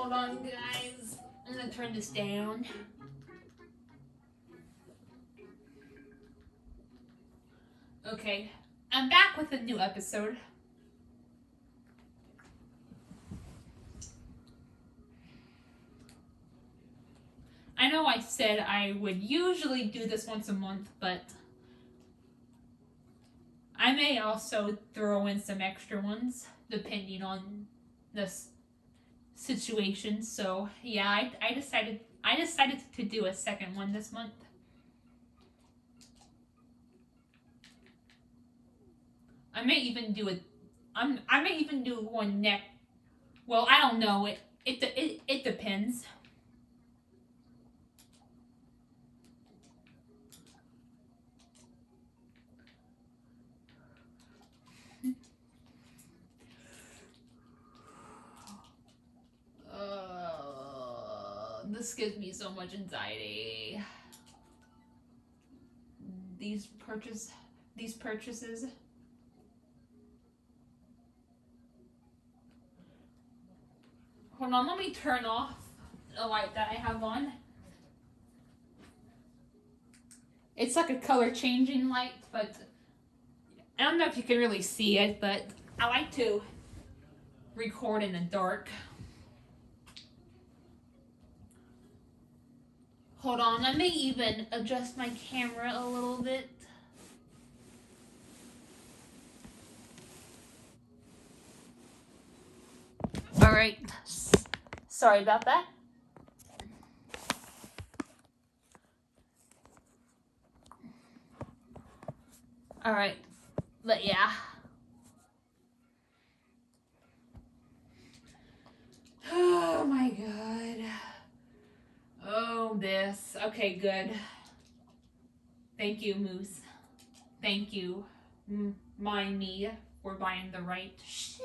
Hold on, guys. I'm gonna turn this down. Okay, I'm back with a new episode. I know I said I would usually do this once a month, but I may also throw in some extra ones depending on the situation. So yeah, I decided to do a second one this month. I may even do one next. Well, I don't know. It depends. This gives me so much anxiety. These purchases. Hold on, let me turn off the light that I have on. It's like a color changing light, but I don't know if you can really see it, but I like to record in the dark. Hold on, I may even adjust my camera a little bit. Alright, sorry about that. Alright, but yeah. Oh my god. Oh, this. Okay, good. Thank you, Moose. Thank you, Mind Me, for buying the right shit.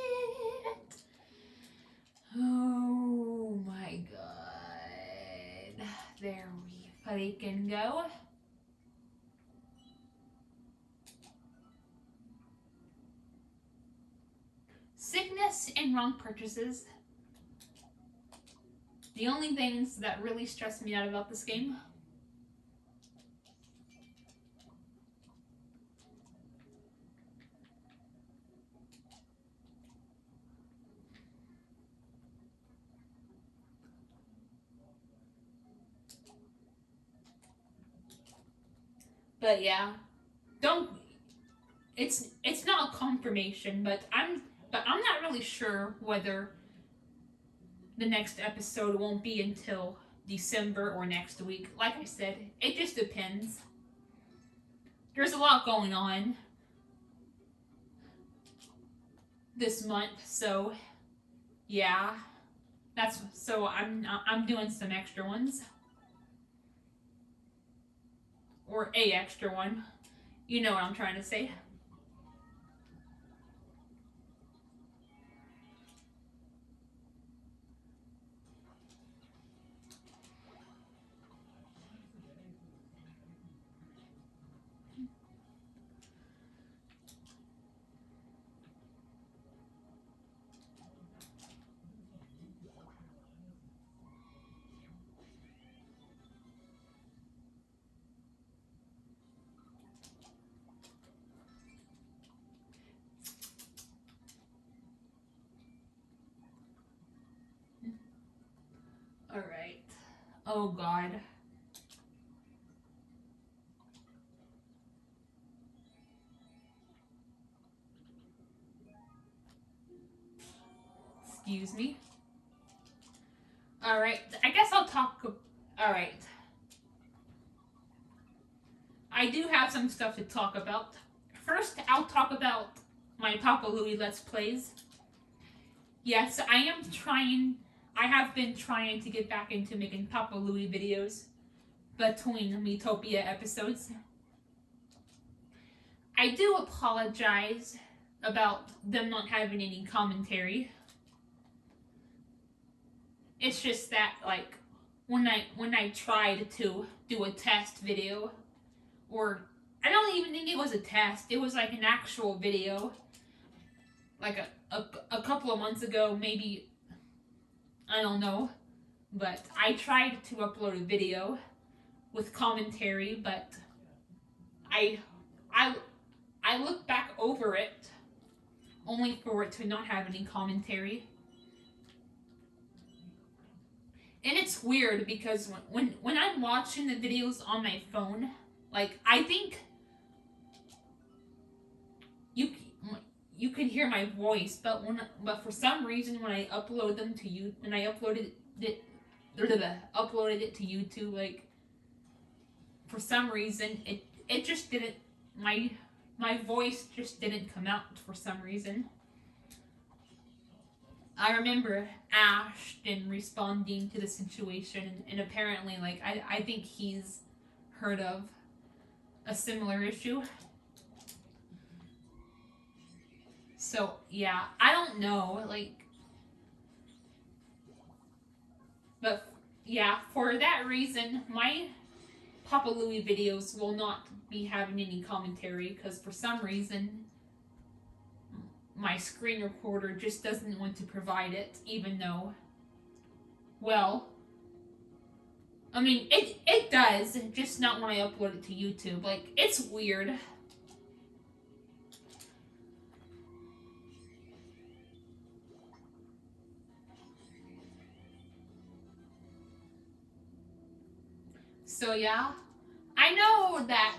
Oh my god. There we fucking go. Sickness and wrong purchases. The only things that really stress me out about this game. But yeah, it's not a confirmation, but I'm not really sure whether the next episode won't be until December or next week. Like I said, it just depends. There's a lot going on this month, so yeah. I'm doing some extra ones. Or a extra one. You know what I'm trying to say. Alright. Oh god. Excuse me. Alright, I guess I'll talk. Alright. I do have some stuff to talk about. First, I'll talk about my Papa Louie Let's Plays. Yes, I have been trying to get back into making Papa Louie videos between Miitopia episodes. I do apologize about them not having any commentary. It's just that, like, when I tried to do a test video, or I don't even think it was a test, it was like an actual video, like a couple of months ago, maybe I don't know, but I tried to upload a video with commentary, but I I I looked back over it only for it to not have any commentary. And it's weird because when I'm watching the videos on my phone, like I think you you can hear my voice, but for some reason when I upload them to you when I uploaded it to YouTube, like for some reason it just didn't my voice just didn't come out for some reason. I remember Ashton responding to the situation, and apparently, like, I think he's heard of a similar issue. So, yeah, I don't know, like, but yeah, for that reason, my Papa Louie videos will not be having any commentary because for some reason, my screen recorder just doesn't want to provide it, even though, well, I mean, it does, just not when I upload it to YouTube. Like, it's weird. So, yeah. I know that,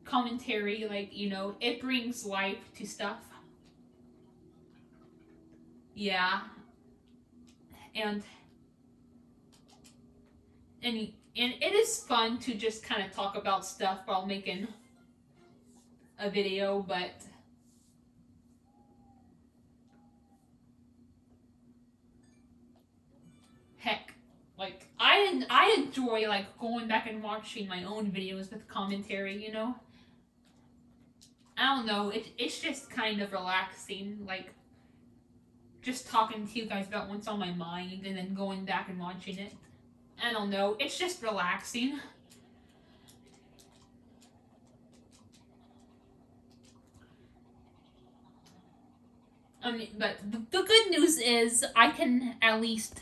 commentary, like, it brings life to stuff. Yeah. And and it is fun to just kind of talk about stuff while making a video, but heck, like I enjoy like going back and watching my own videos with commentary. I don't know, it's just kind of relaxing, like just talking to you guys about what's on my mind and then going back and watching it. I don't know, it's just relaxing. I mean, but the good news is I can at least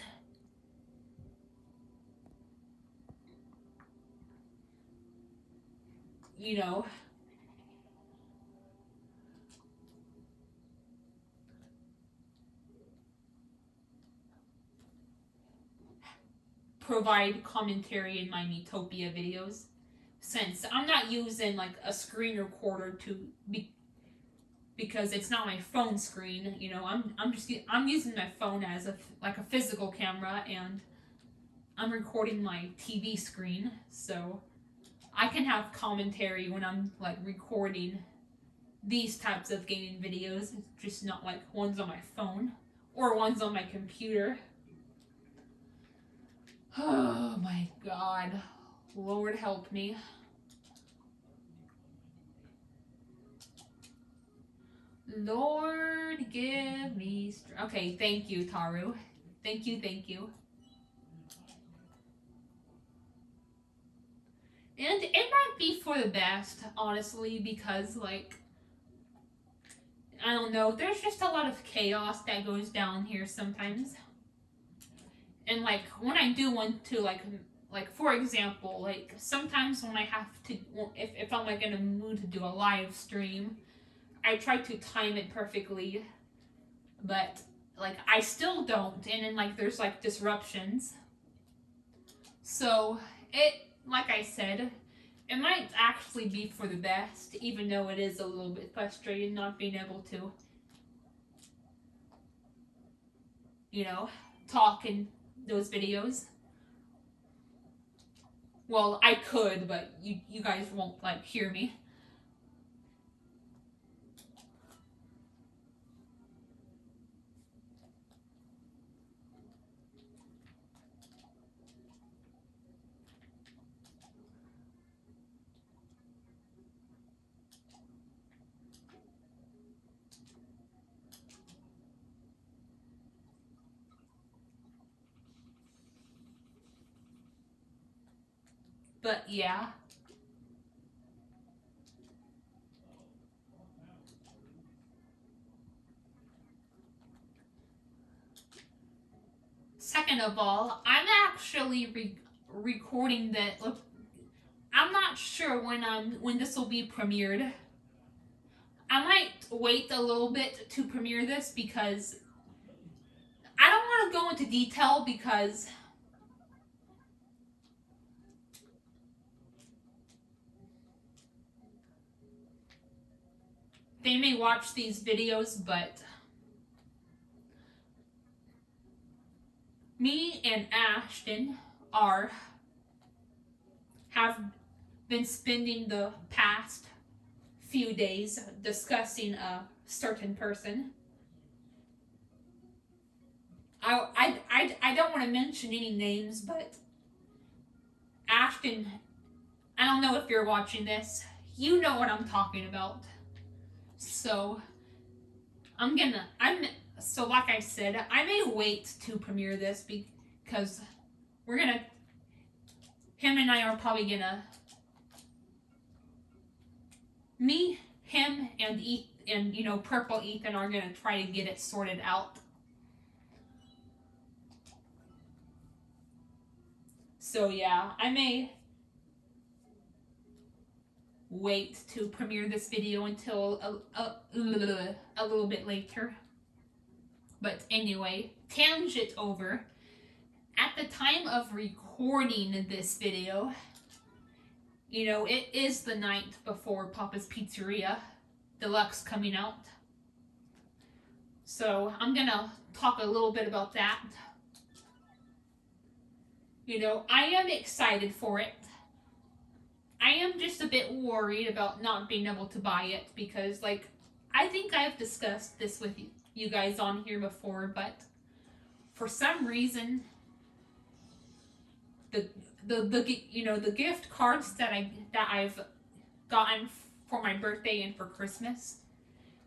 provide commentary in my Miitopia videos, since I'm not using like a screen recorder because it's not my phone screen. I'm using my phone as a physical camera, and I'm recording my TV screen, so I can have commentary when I'm like recording these types of gaming videos, just not like ones on my phone or ones on my computer. Oh my god. Lord help me. Lord give me strength. Okay, thank you, Taru. Thank you, thank you. And it might be for the best, honestly, because, like, I don't know, there's just a lot of chaos that goes down here sometimes. And, like, when I do want to, like for example, like, sometimes when I have to, if I'm, like, in a mood to do a live stream, I try to time it perfectly, but, like, I still don't, and then, like, there's, like, disruptions. So, like I said, it might actually be for the best, even though it is a little bit frustrating not being able to, talk in those videos. Well, I could, but you guys won't, like, hear me. But, yeah. second of all, I'm actually recording that. I'm not sure when this will be premiered. I might wait a little bit to premiere this because I don't want to go into detail because they may watch these videos, but me and Ashton have been spending the past few days discussing a certain person. I don't want to mention any names, but Ashton, I don't know if you're watching this. You know what I'm talking about. So so like I said, I may wait to premiere this because him and I are probably gonna, me, him, and Purple Ethan are gonna try to get it sorted out. So yeah, I may wait to premiere this video until a little bit later. But anyway, tangent over. At the time of recording this video, it is the night before Papa's Pizzeria Deluxe coming out. So I'm gonna talk a little bit about that. I am excited for it. I am just a bit worried about not being able to buy it because, I think I've discussed this with you guys on here before, but for some reason, the gift cards that I've gotten for my birthday and for Christmas,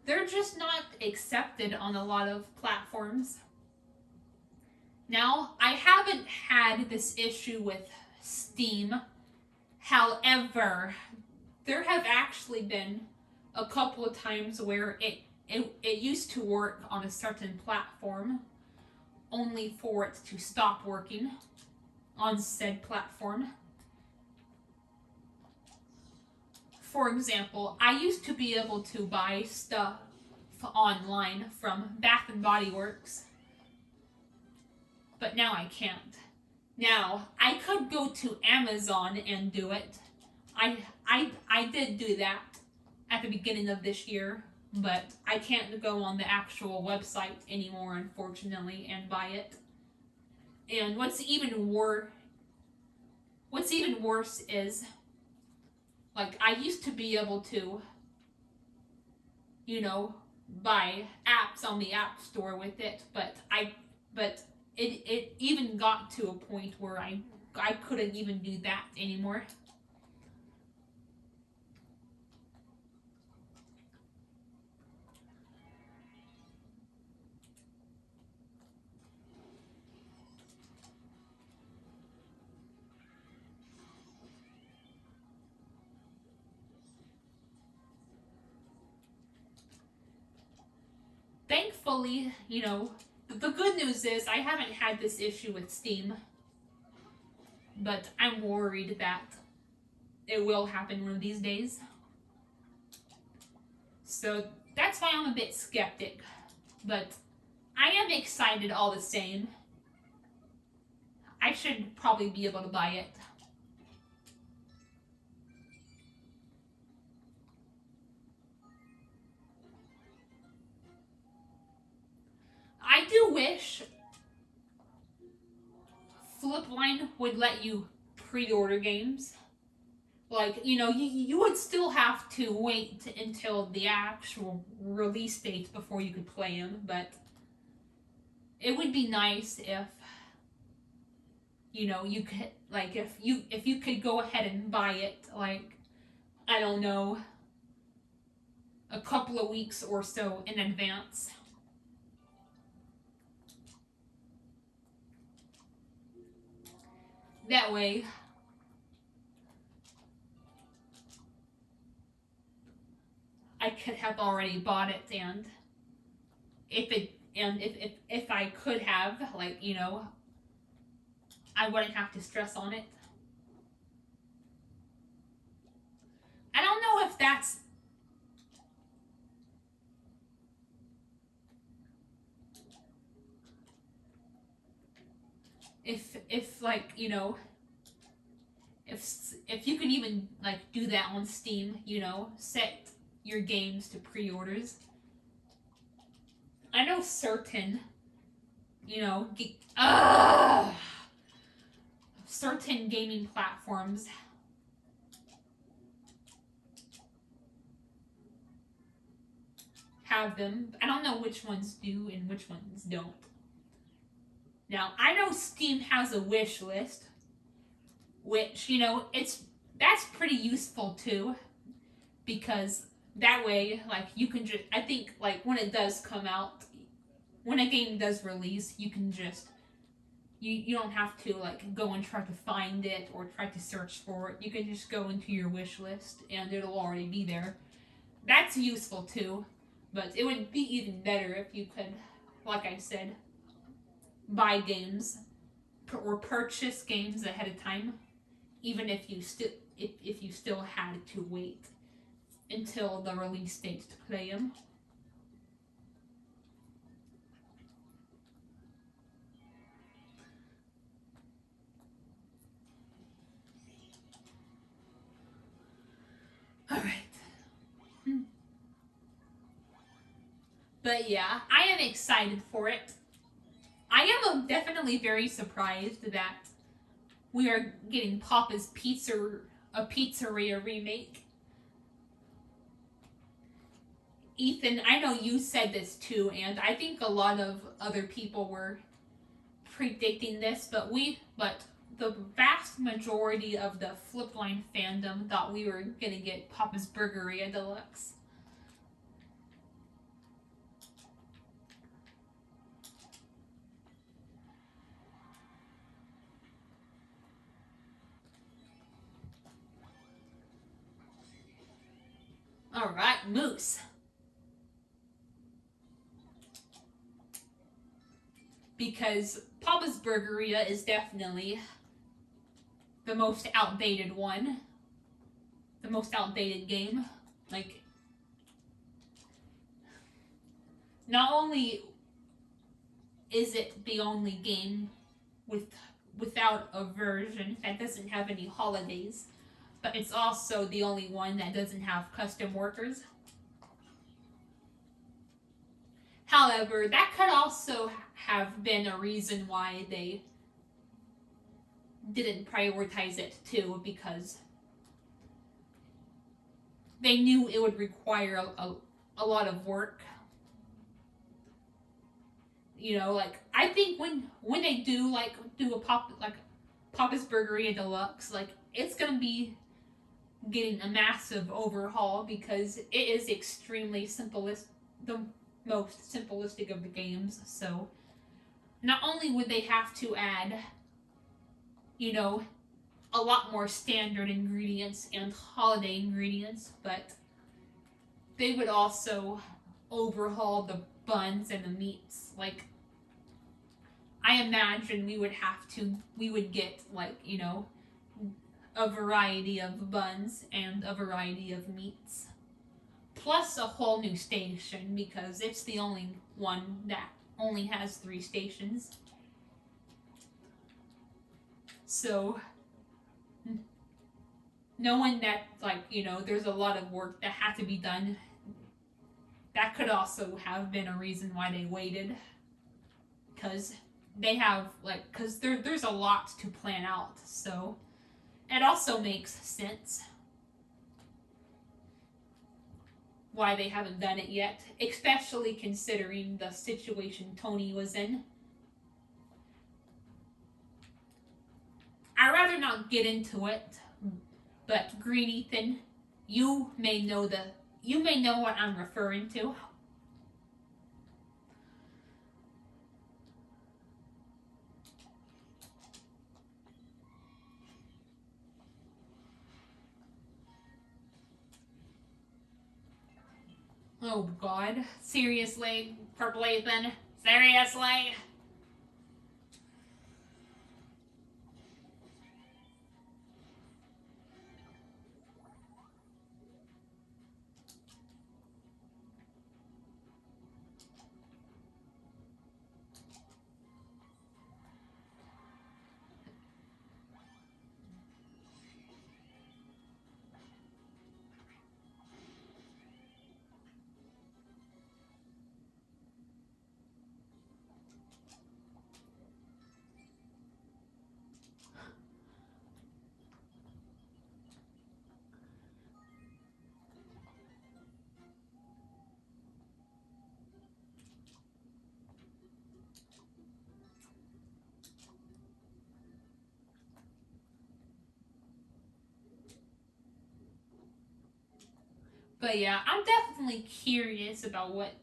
they're just not accepted on a lot of platforms. Now, I haven't had this issue with Steam. However, there have actually been a couple of times where it used to work on a certain platform, only for it to stop working on said platform. For example, I used to be able to buy stuff online from Bath and Body Works, but now I can't. Now, I could go to Amazon and do it. I did do that at the beginning of this year, but I can't go on the actual website anymore, unfortunately, and buy it. And what's even worse is, I used to be able to, buy apps on the App Store with it, but it even got to a point where I couldn't even do that anymore. Thankfully, the good news is I haven't had this issue with Steam, but I'm worried that it will happen one of these days. So that's why I'm a bit skeptic, but I am excited all the same. I should probably be able to buy it. I do wish Flipline would let you pre-order games. You would still have to wait until the actual release date before you could play them, but it would be nice if, you could, if you could go ahead and buy it, I don't know, a couple of weeks or so in advance. That way, I could have already bought it, and if I could have, I wouldn't have to stress on it. I don't know if that's if like, you know, if you can even like do that on Steam, you know, set your games to pre-orders. I know certain, you know, certain gaming platforms have them. I don't know which ones do and which ones don't. Now, I know Steam has a wish list, which, you know, that's pretty useful too, because that way, like, you can just, I think, like, when it does come out, when a game does release, you can just, you don't have to, like, go and try to find it or try to search for it. You can just go into your wish list and it'll already be there. That's useful too, but it would be even better if you could, like I said, buy games or purchase games ahead of time, even if you still had to wait until the release date to play them. All right. But yeah, I am excited for it. I am definitely very surprised that we are getting Papa's a Pizzeria remake. Ethan, I know you said this too, and I think a lot of other people were predicting this, but the vast majority of the Flipline fandom thought we were gonna get Papa's Burgeria Deluxe. Alright, Moose. Because Papa's Burgeria is definitely the most outdated one. The most outdated game. Like, not only is it the only game without a version that doesn't have any holidays, but it's also the only one that doesn't have custom workers. However, that could also have been a reason why they didn't prioritize it too, because they knew it would require a lot of work. You know, like, I think when they do a Papa's Burgeria Deluxe, like, it's gonna be getting a massive overhaul because it is extremely the most simplistic of the games. So not only would they have to add, you know, a lot more standard ingredients and holiday ingredients, but they would also overhaul the buns and the meats. Like, I imagine we would get, like, you know, a variety of buns and a variety of meats. Plus a whole new station, because it's the only one that only has 3 stations. So, knowing that, like, you know, there's a lot of work that had to be done, that could also have been a reason why they waited. Because they have, like, because there's a lot to plan out, so it also makes sense why they haven't done it yet, especially considering the situation Tony was in. I'd rather not get into it, but Green Ethan, you may know what I'm referring to. Oh God, seriously, Purple Ethan, seriously? But yeah, I'm definitely curious about what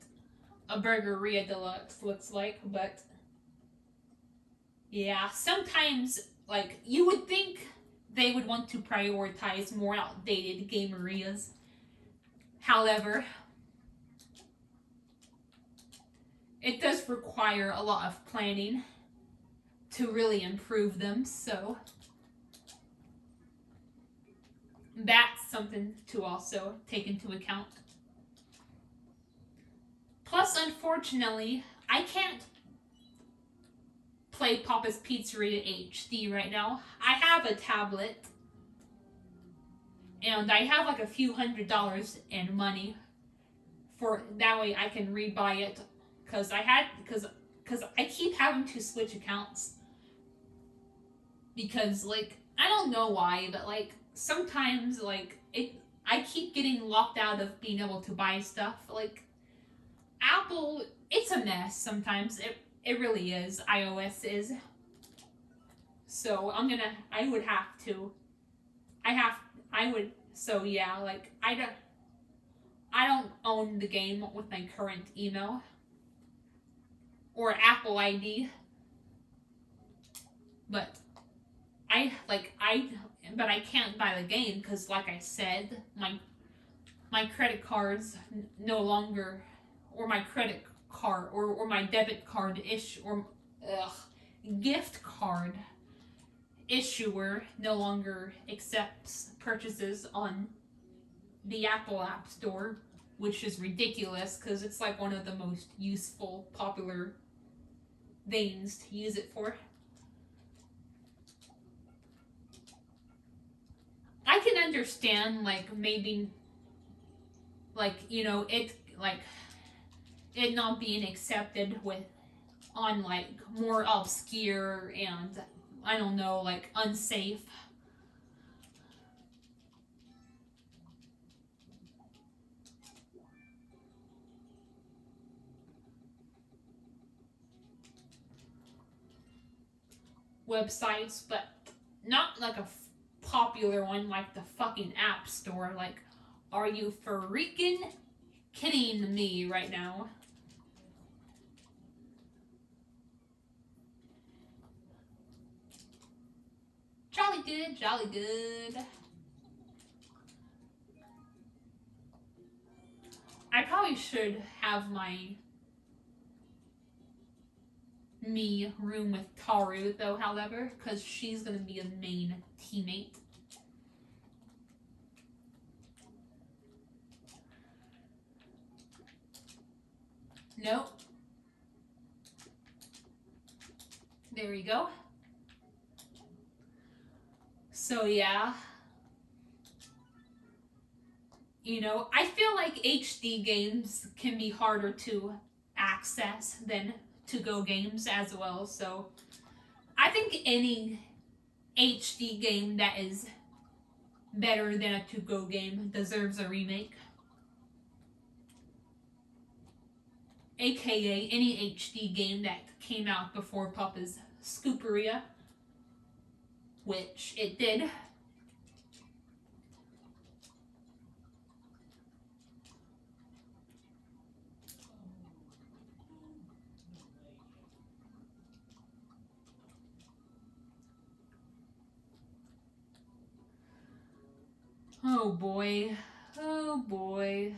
a Burgeria Deluxe looks like. But yeah, sometimes, like, you would think they would want to prioritize more outdated gamerias. However, it does require a lot of planning to really improve them, so that's something to also take into account. Plus, unfortunately, I can't play Papa's Pizzeria HD right now. I have a tablet, and I have like a few $100s in money for that way I can rebuy it because I keep having to switch accounts because like I don't know why, but like sometimes like it I keep getting locked out of being able to buy stuff. Like Apple, it's a mess sometimes. It really is. iOS is. So I would have to I would so yeah, like I don't own the game with my current email or Apple ID, but I can't buy the game because, like I said, my credit cards no longer, or my credit card or my debit card ugh, gift card issuer no longer accepts purchases on the Apple App Store, which is ridiculous because it's like one of the most useful, popular things to use it for. I can understand like maybe like it not being accepted with on like more obscure and I don't know like unsafe websites, but not like a popular one like the fucking App Store. Like, are you freaking kidding me right now? Jolly good, jolly good. I probably should have my me room with Taru though, however, because she's gonna be a main teammate. Nope. There we go. So yeah. I feel like HD games can be harder to access than to-go games as well. So I think any HD game that is better than a to-go game deserves a remake. AKA any HD game that came out before Papa's Scooperia, which it did. Oh boy. Oh boy.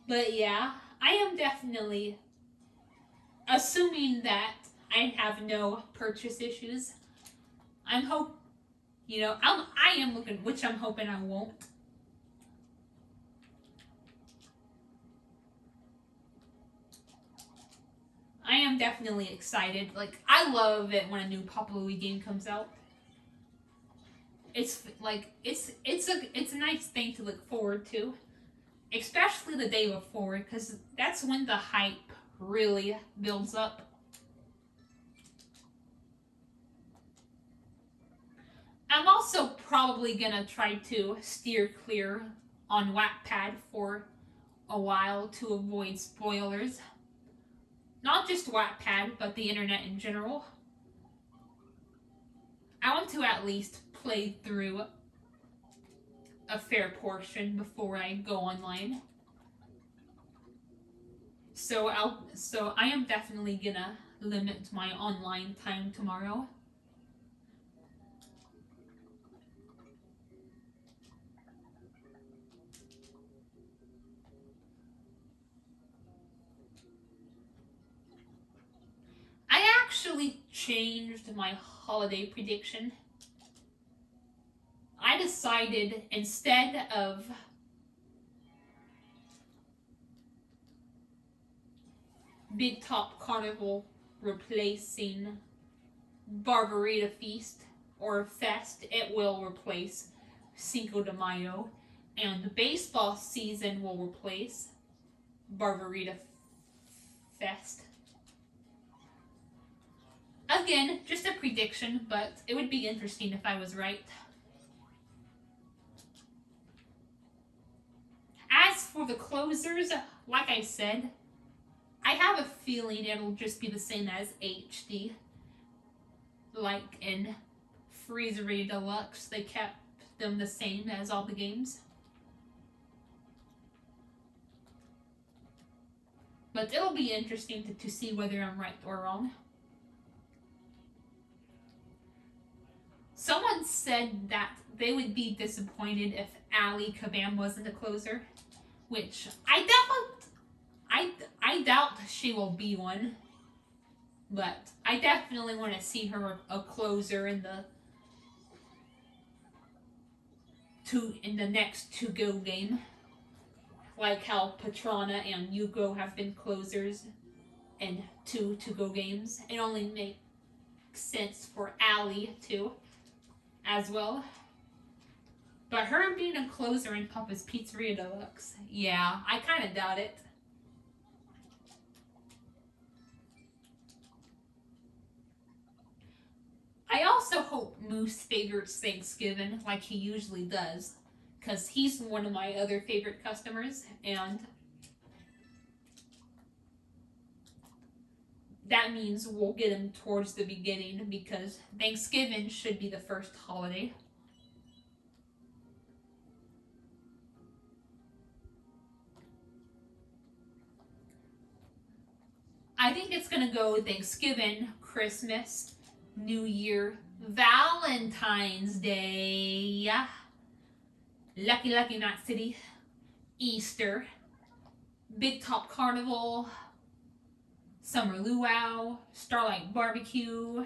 But yeah, I am definitely assuming that I have no purchase issues. I'm hope, I am looking, which I'm hoping I won't. I am definitely excited. Like I love it when a new Papa Louie game comes out. It's like it's a nice thing to look forward to, especially the day before, because that's when the hype really builds up. I'm also probably gonna try to steer clear on Wattpad for a while to avoid spoilers. Not just Wattpad, but the internet in general. I want to at least play through a fair portion before I go online. So I am definitely gonna limit my online time tomorrow. I actually changed my holiday prediction. I decided instead of Big Top Carnival replacing Barbarita Feast or Fest, it will replace Cinco de Mayo, and baseball season will replace Barbarita Fest. Again, just a prediction, but it would be interesting if I was right. As for the closers, like I said, I have a feeling it'll just be the same as HD. Like in Freezery Deluxe, they kept them the same as all the games. But it'll be interesting to see whether I'm right or wrong. Someone said that they would be disappointed if Ali Kabam wasn't a closer, which I doubt she will be one. But I definitely want to see her a closer in the next to-go game. Like how Patrana and Yuko have been closers in 2 to-go games. It only makes sense for Ali too, as well. But her being a closer in Papa's Pizzeria Deluxe, yeah, I kind of doubt it. I also hope Moose favors Thanksgiving like he usually does, because he's one of my other favorite customers, and that means we'll get him towards the beginning, because Thanksgiving should be the first holiday. I think it's going to go Thanksgiving, Christmas, New Year, Valentine's Day, Lucky Knot City, Easter, Big Top Carnival, Summer Luau, Starlight Barbecue,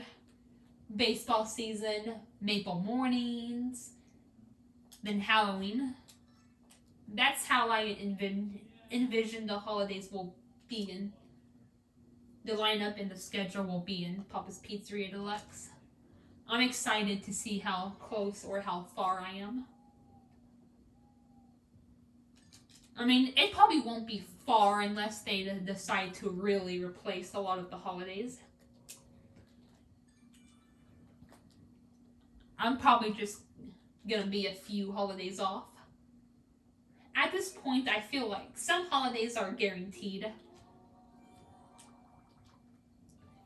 Baseball Season, Maple Mornings, then Halloween. That's how I envision the holidays will be in. The lineup and the schedule will be in Papa's Pizzeria Deluxe. I'm excited to see how close or how far I am. I mean, it probably won't be far unless they decide to really replace a lot of the holidays. I'm probably just gonna be a few holidays off. At this point, I feel like some holidays are guaranteed.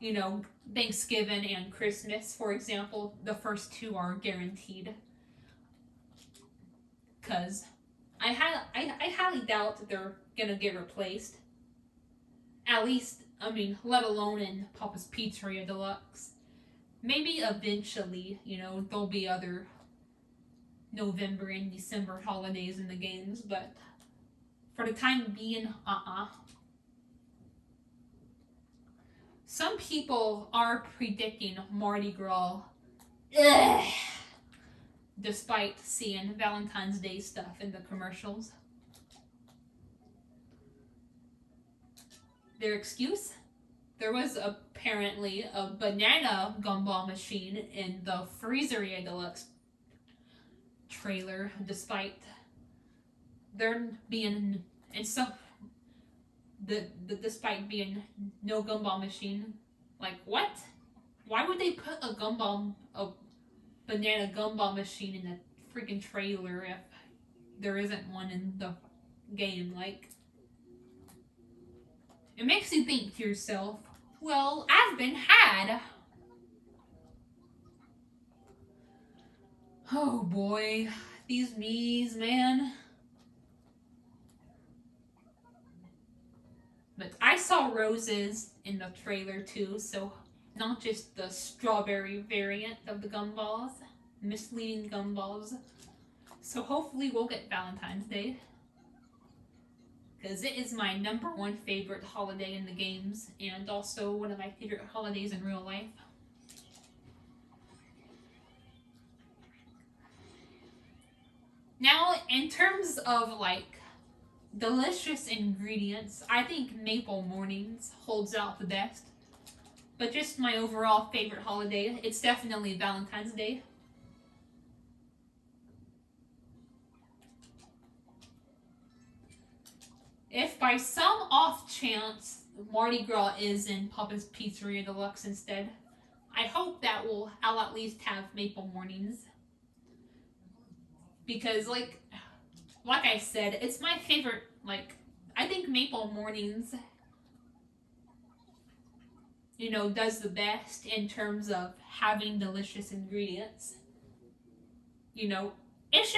You know, Thanksgiving and Christmas, for example, the first 2 are guaranteed. Because I highly doubt that they're gonna get replaced. At least, I mean, let alone in Papa's Pizzeria Deluxe. Maybe eventually, you know, there'll be other November and December holidays in the games, but for the time being, Some people are predicting Mardi Gras, despite seeing Valentine's Day stuff in the commercials. Their excuse? There was apparently a banana gumball machine in the Freezeria Deluxe trailer, despite there being despite being no gumball machine. Like, what? Why would they put a banana gumball machine in the freaking trailer if there isn't one in the game. Like, it makes you think to yourself, well, I've been had. Oh boy, these Miis, man. But I saw roses in the trailer too, so not just the strawberry variant of the gumballs, misleading gumballs. So hopefully we'll get Valentine's Day. Because it is my #1 favorite holiday in the games, and also one of my favorite holidays in real life. Now, in terms of like delicious ingredients, I think Maple Mornings holds out the best. But just my overall favorite holiday, it's definitely Valentine's Day. If by some off chance Mardi Gras is in Papa's Pizzeria Deluxe instead, I hope that I'll at least have Maple Mornings. Because like I said, it's my favorite. Like, I think Maple Mornings, does the best in terms of having delicious ingredients. It's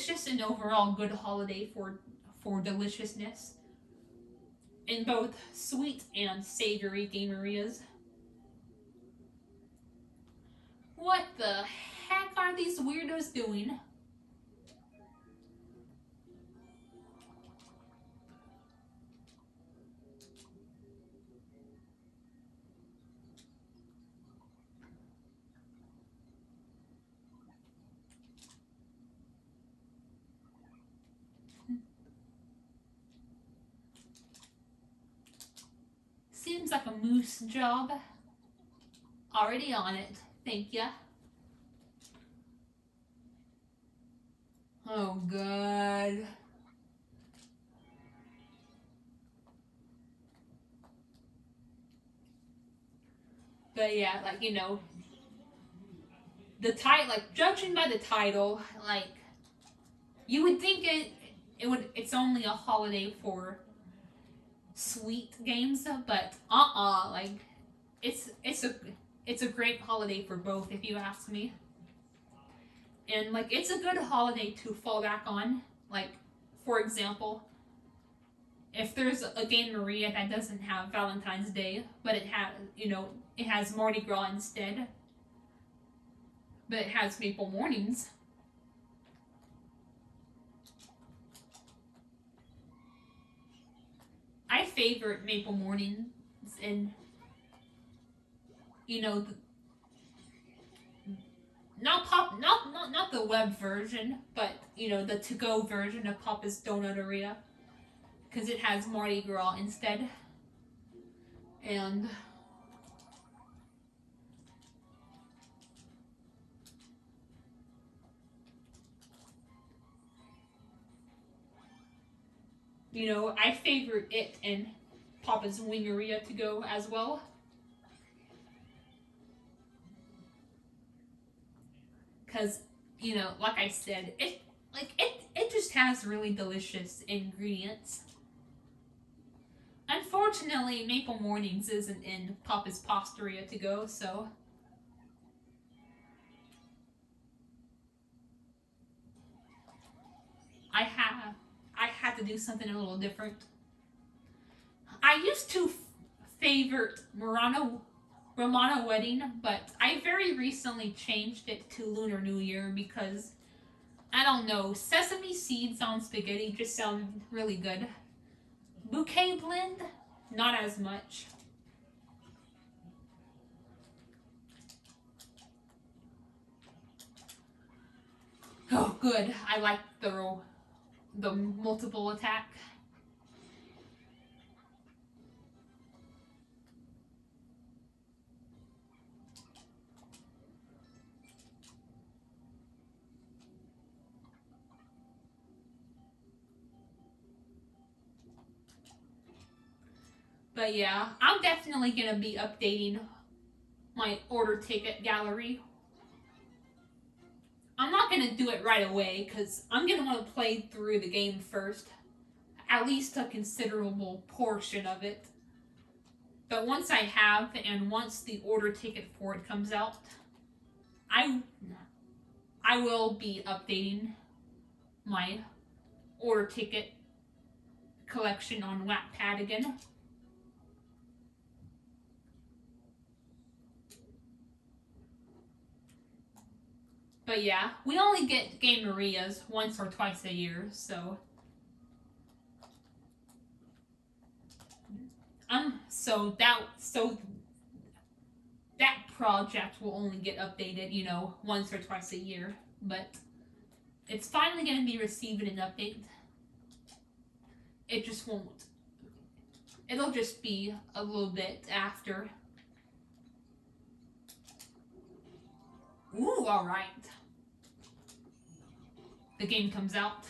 just an overall good holiday for deliciousness in both sweet and savory gamerias. What the heck are these weirdos doing? Seems like a moose job. Already on it. Thank ya. Oh, God. But yeah, like, the title, like, judging by the title, like, you would think it's only a holiday for sweet games, but like, it's a great holiday for both, if you ask me. And like, it's a good holiday to fall back on. Like, for example, if there's a Game Maria that doesn't have Valentine's Day, but it has Mardi Gras instead, but it has Maple Mornings. I favorite Maple Mornings, and not the web version, but the to-go version of Papa's Donuteria, because it has Mardi Gras instead. And I favorite it and Papa's Wingeria to go as well. Because, like I said, it just has really delicious ingredients. Unfortunately, Maple Mornings isn't in Papa's Pasteria to go, so I had to do something a little different. I used to favorite Romana Wedding, but I very recently changed it to Lunar New Year because, I don't know, sesame seeds on spaghetti just sound really good. Bouquet blend, not as much. Oh, good. I like the multiple attack. But yeah, I'm definitely going to be updating my order ticket gallery I'm not gonna do it right away because I'm gonna want to play through the game first, at least a considerable portion of it. But once I have, and once the order ticket for it comes out, I will be updating my order ticket collection on Wattpad again. But yeah, we only get Game Marias once or twice a year, so that project will only get updated, once or twice a year. But it's finally going to be receiving an update. It just won't. It'll just be a little bit after. Ooh, alright. The game comes out.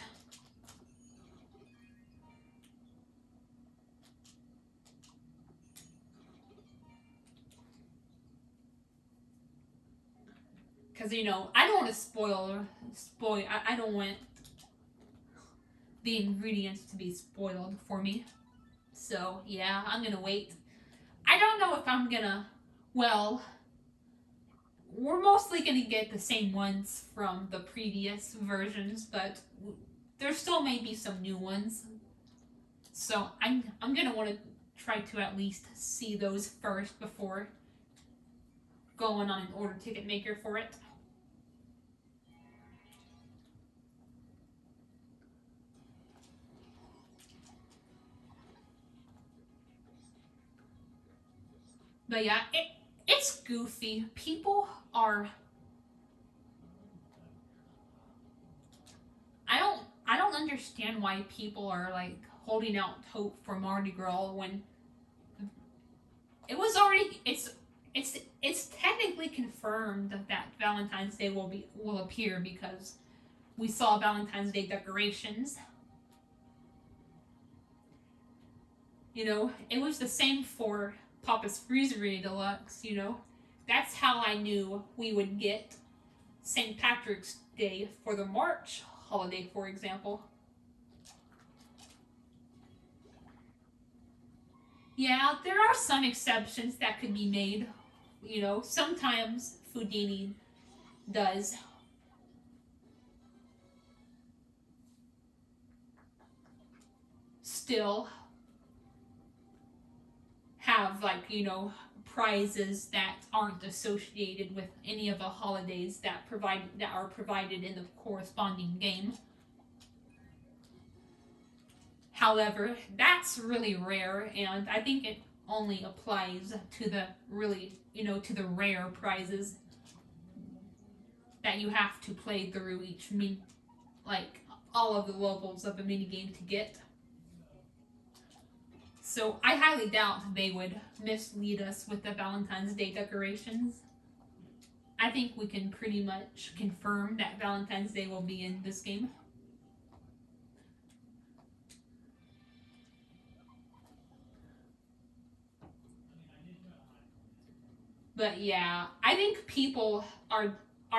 Because, I don't want to spoil. I don't want the ingredients to be spoiled for me. So, yeah, I'm going to wait. I don't know if I'm going to, well, we're mostly going to get the same ones from the previous versions, but there still may be some new ones. So, I'm going to want to try to at least see those first before going on an order ticket maker for it. But yeah, it's goofy. People are. I don't understand why people are like holding out hope for Mardi Gras when it was already it's technically confirmed that Valentine's Day will appear because we saw Valentine's Day decorations. It was the same for Papa's Freezery Deluxe, That's how I knew we would get St. Patrick's Day for the March holiday, for example. Yeah, there are some exceptions that could be made. Sometimes Houdini does still have prizes that aren't associated with any of the holidays that are provided in the corresponding game. However, that's really rare, and I think it only applies to the really, to the rare prizes that you have to play through all of the levels of a minigame to get. So I highly doubt they would mislead us with the Valentine's Day decorations. I think we can pretty much confirm that Valentine's Day will be in this game. But yeah, I think people are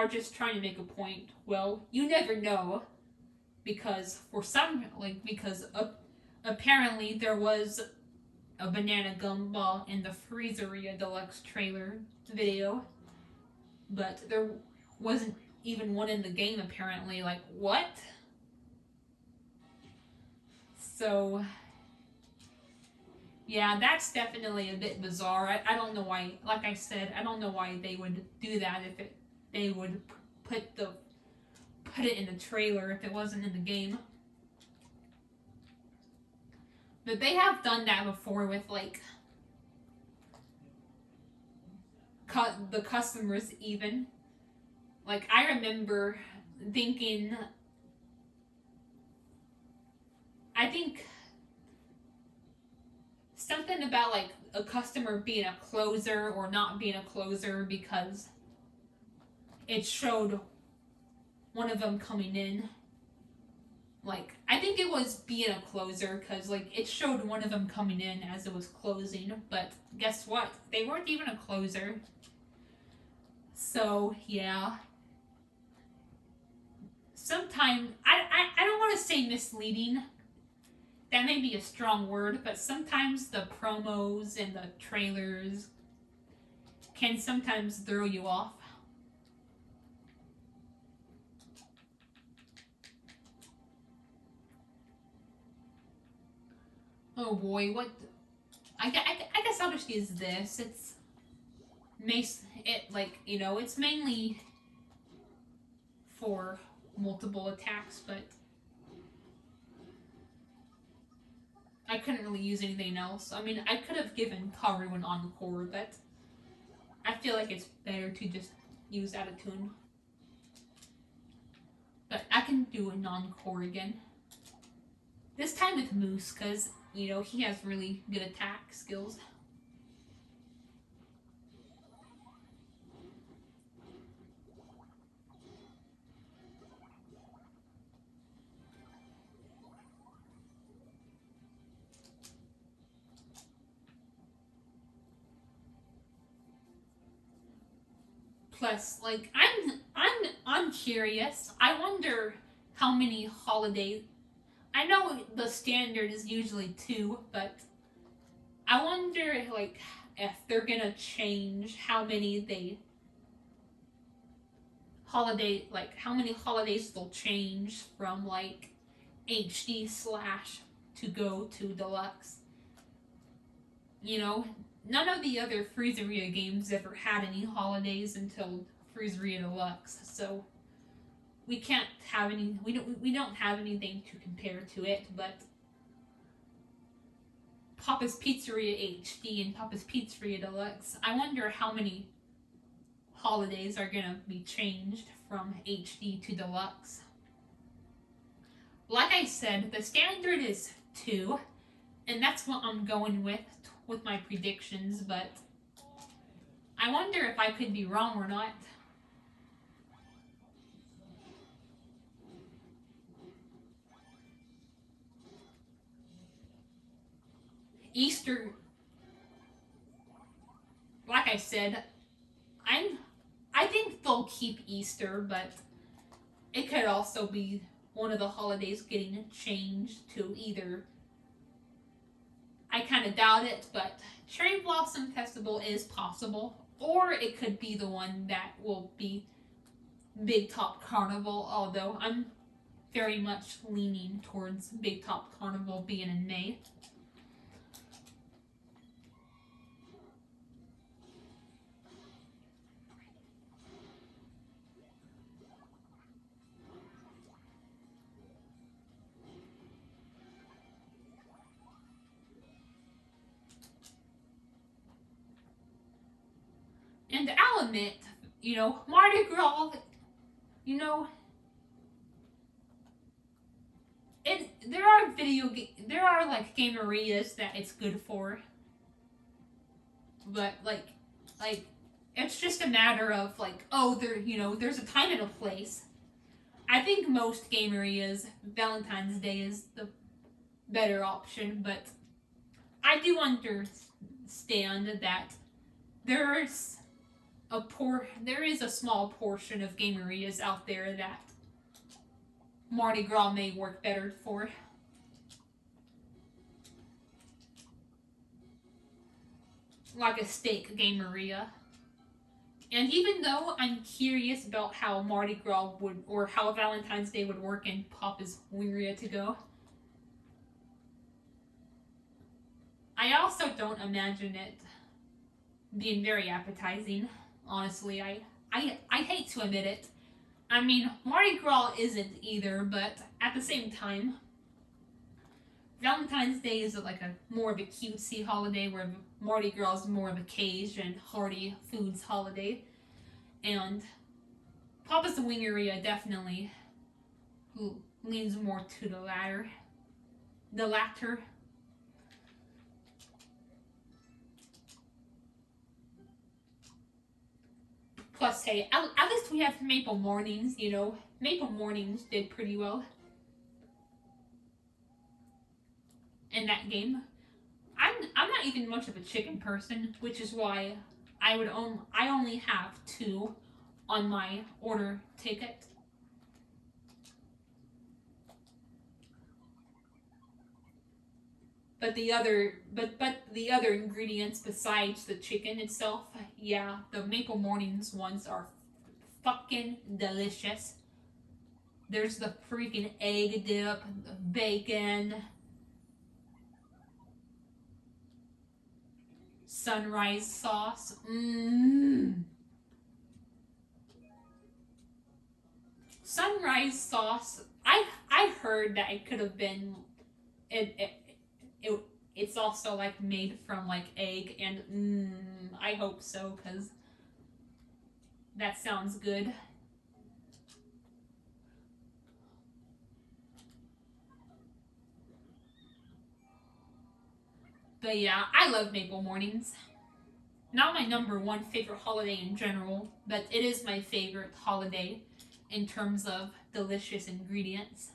just trying to make a point. Well, you never know, because apparently there was a banana gumball in the Freezeria Deluxe trailer video, but there wasn't even one in the game apparently. Like, what? So yeah, that's definitely a bit bizarre. I don't know why, like I said, I don't know why they would do that if they would put it in the trailer if it wasn't in the game. But they have done that before with the customers even. I remember thinking, I think something about a customer being a closer or not being a closer because it showed one of them coming in. I think it was being a closer because it showed one of them coming in as it was closing, but guess what? They weren't even a closer. So yeah. sometimes I don't want to say misleading. That may be a strong word, but sometimes the promos and the trailers can sometimes throw you off. Oh boy, what? I guess I'll just use this. It's it's mainly for multiple attacks, but I couldn't really use anything else. I mean, I could have given Karu an encore, but I feel like it's better to just use out of tune. But I can do an encore again. This time with Moose, because, he has really good attack skills. Plus, like, I'm curious. I wonder how many holidays. I know the standard is usually 2, but I wonder, like, if they're gonna change how many how many holidays they'll change from, like, HD / to go to deluxe. None of the other Freezeria games ever had any holidays until Freezeria Deluxe, so we can't have any. We don't have anything to compare to it. But Papa's Pizzeria HD and Papa's Pizzeria Deluxe, I wonder how many holidays are gonna be changed from HD to Deluxe. Like I said, the standard is 2, and that's what I'm going with my predictions, but I wonder if I could be wrong or not. Easter, like I said, I think they'll keep Easter, but it could also be one of the holidays getting changed to either. I kind of doubt it, but Cherry Blossom Festival is possible. Or it could be the one that will be Big Top Carnival, although I'm very much leaning towards Big Top Carnival being in May. And I'll admit, Mardi Gras, there are like game areas that it's good for, but like it's just a matter of like, oh, there's a time and a place. I think most game areas, Valentine's Day is the better option, but I do understand that there is a small portion of game areas out there that Mardi Gras may work better for. Like a steak game area. And even though I'm curious about how Mardi Gras would, or how Valentine's Day would work in Papa's Area to go, I also don't imagine it being very appetizing. Honestly, I hate to admit it. I mean, Mardi Gras isn't either, but at the same time, Valentine's Day is like more of a cutesy holiday, where Mardi Gras is more of a Cajun hearty foods holiday, and Papa's Wingeria definitely leans more to the latter. Plus, hey, at least we have Maple Mornings. Maple Mornings did pretty well in that game. I'm not even much of a chicken person, which is why I only have 2 on my order ticket. But the other ingredients besides the chicken itself, yeah, the Maple Mornings ones are fucking delicious. There's the freaking egg dip, the bacon, sunrise sauce. Sunrise sauce. I heard that it could have been it it it's also like made from like egg and I hope so because that sounds good. But yeah, I love Maple Mornings. Not my number one favorite holiday in general, but it is my favorite holiday in terms of delicious ingredients.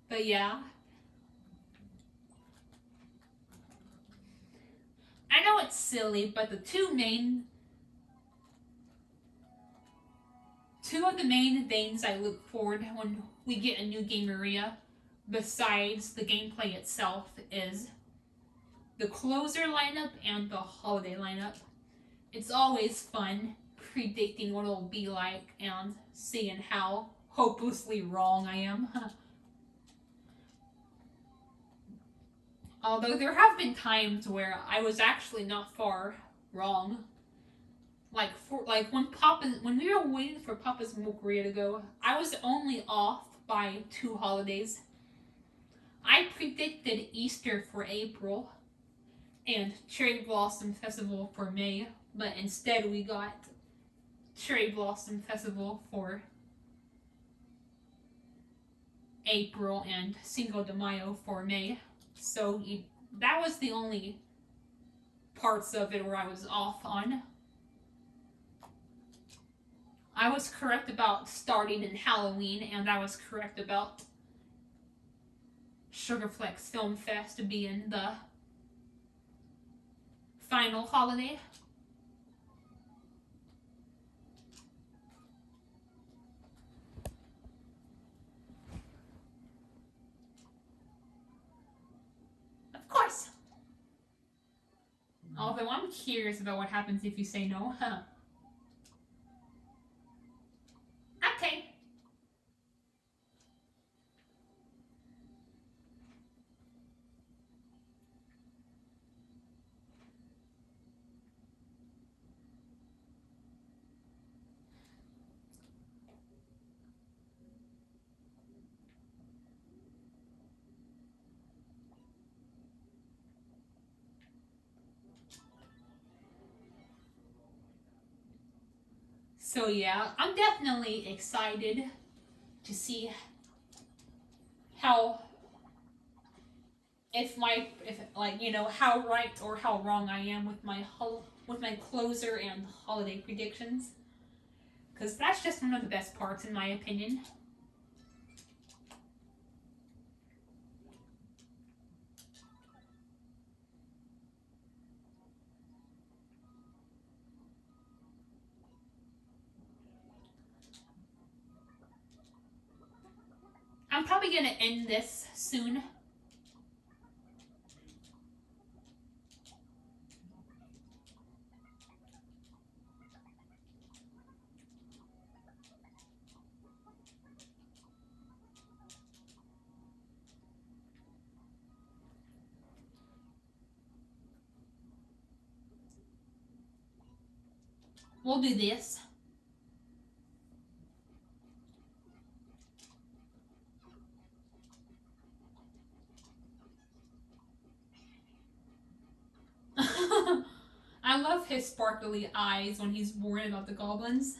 But yeah, I know it's silly, but the two of the main things I look forward when we get a new game area, besides the gameplay itself, is the closer lineup and the holiday lineup. It's always fun predicting what it'll be like and seeing how hopelessly wrong I am. Although there have been times where I was actually not far wrong. Like when we were waiting for Papa's Mokuria to go, I was only off by 2 holidays. I predicted Easter for April and Cherry Blossom Festival for May, but instead we got Cherry Blossom Festival for April and Cinco de Mayo for May. So that was the only parts of it where I was off on. I was correct about starting in Halloween, and I was correct about Sugarflex Film Fest being the final holiday. Of course. Although I'm curious about what happens if you say no. Okay. So yeah, I'm definitely excited to see how if how right or how wrong I am with my closer and holiday predictions, because that's just one of the best parts in my opinion. I'm probably gonna end this soon We'll do this. I love his sparkly eyes when he's worried about the goblins.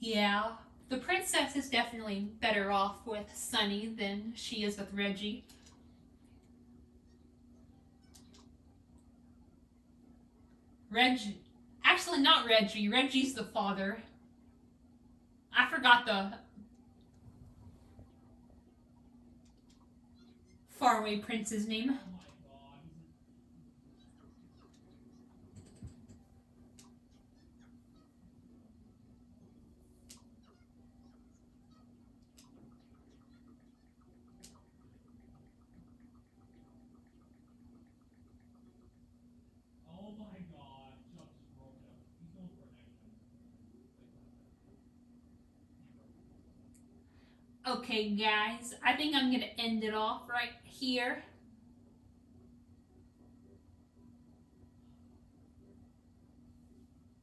Yeah, the princess is definitely better off with Sunny than she is with Reggie. Reggie. Actually, not Reggie. Reggie's the father. I forgot the faraway prince's name. Okay, guys, I think I'm gonna end it off right here.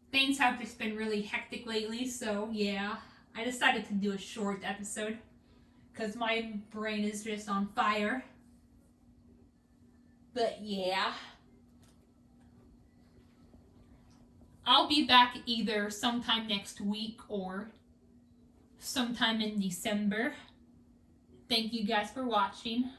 Things have just been really hectic lately, so yeah, I decided to do a short episode because my brain is just on fire. But yeah, I'll be back either sometime next week or sometime in December. Thank you guys for watching.